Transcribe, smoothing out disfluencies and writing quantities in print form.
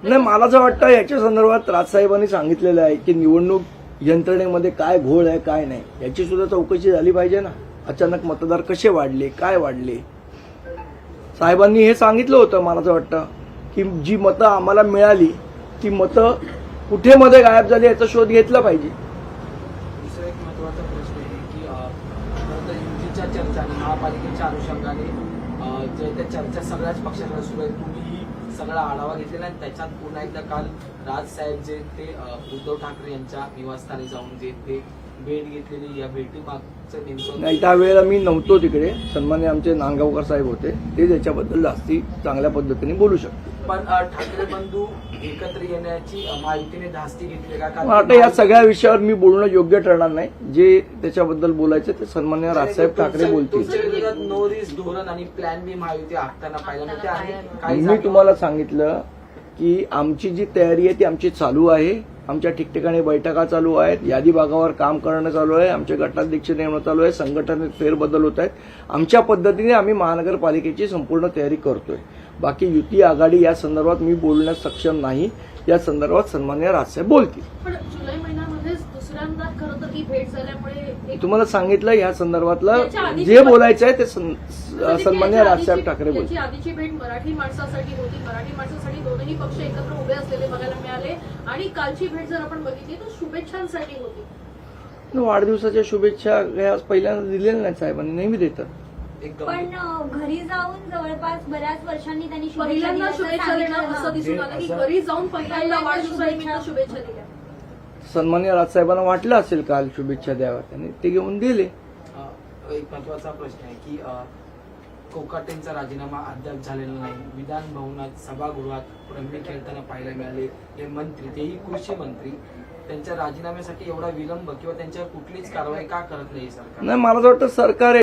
नाही, मला असं वाटतं याच्या संदर्भात राजसाहेबांनी सांगितलेलं आहे की निवडणूक यंत्रणेमध्ये काय घोळ आहे काय नाही याची सुद्धा चौकशी झाली पाहिजे ना. अचानक मतदार कसे वाढले, काय वाढले, साहेबांनी हे सांगितलं होतं. मला असं वाटतं की जी मतं आम्हाला मिळाली ती मतं कुठे मध्ये गायब झाली याचा शोध घेतला पाहिजे. दुसरा एक महत्त्वाचा प्रश्न आहे की खरं तर युतीच्या चर्चा आणि महापालिकेच्या अनुषंगाने जे त्या चर्चा सगळ्याच पक्षाकडे सुरू आहे. तुम्हीही सगळा आढावा घेतलेला आहे. त्याच्यात पुन्हा एकदा काल राजसाहेब जे ते उद्धव ठाकरे यांच्या निवासस्थानी जाऊन जे ते भेट घेतलेली, या भेटीमागचं नेमकं नाही, त्यावेळेला मी नव्हतो तिकडे. सन्मान्य आमचे नांदगावकर साहेब होते, ते त्याच्याबद्दल जास्ती चांगल्या पद्धतीने बोलू शकते. पण ठाकरे बंधू एकत्र येण्याची महायुतीने धास्ती घेतली का? आता या सगळ्या विषयावर मी बोलणं योग्य ठरणार नाही. जे त्याच्याबद्दल बोलायचं ते सन्मान्य राजसाहेब ठाकरे बोलतील. तुमच्या विरोधात नो रिस्क धोरण आणि प्लॅन बी महायुती आखताना पाहिलं. ते आहे काही मी तुम्हाला सांगितलं की आमची जी तयारी आहे ती आमची चालू आहे. आमच्या ठिकठिकाणी बैठका चालू आहेत, यादी भागावर काम करणं चालू आहे, आमचे गटाध्यक्ष नेमणं चालू आहे, संघटनेत फेरबदल होत आहेत. आमच्या पद्धतीने आम्ही महानगरपालिकेची संपूर्ण तयारी करतोय. बाकी युती आघाडी या संदर्भात मी बोलण्यास सक्षम नाही. या संदर्भात सन्मान्य राजसाहेब बोलतील. पण जुलै महिन्यामध्येच दुसऱ्यांदा खरं तर ही भेट झाल्यामुळे तुम्हाला सांगितलं या संदर्भातलं जे बोलायचं आहे ते सन्मान्य राजसाहेब ठाकरे बोलतील. याची आधीची भेट मराठी माणसासाठी होती. मराठी माणसासाठी दोनही पक्ष एकत्र उभे असलेले बघायला मिळाले आणि कालची भेट जर आपण बघितली तर शुभेच्छांसाठी होती. वाढदिवसाच्या शुभेच्छा या पहिल्यांदा दिलेल्या नाही, साहेबांनी नेहमी देतात. पण घरी जाऊन जवळपास बऱ्याच वर्षांनी त्यांनी पहिल्यांदा शुभेच्छा देणं असं दिसून आलं की घरी जाऊन पहिल्यांदा वाढदिवसानिमित्त शुभेच्छा दिल्या. सन्मान्य राजसाहेबांना वाटलं असेल काल शुभेच्छा द्याव्या, त्यांनी ते घेऊन दिले. एक महत्वाचा प्रश्न आहे की कोकाटेंचा राजीनामा अद्याप झालेला नाही. विधान भवनात सभागृहात रम्मी खेळताना पाहायला मिळाले. हे मंत्री, तेही कृषी मंत्री, त्यांच्या राजीनाम्यासाठी एवढा विलंब किंवा त्यांच्यावर कुठलीच कारवाई का करत नाही सरकार? नाही, मला असं वाटतं सरकार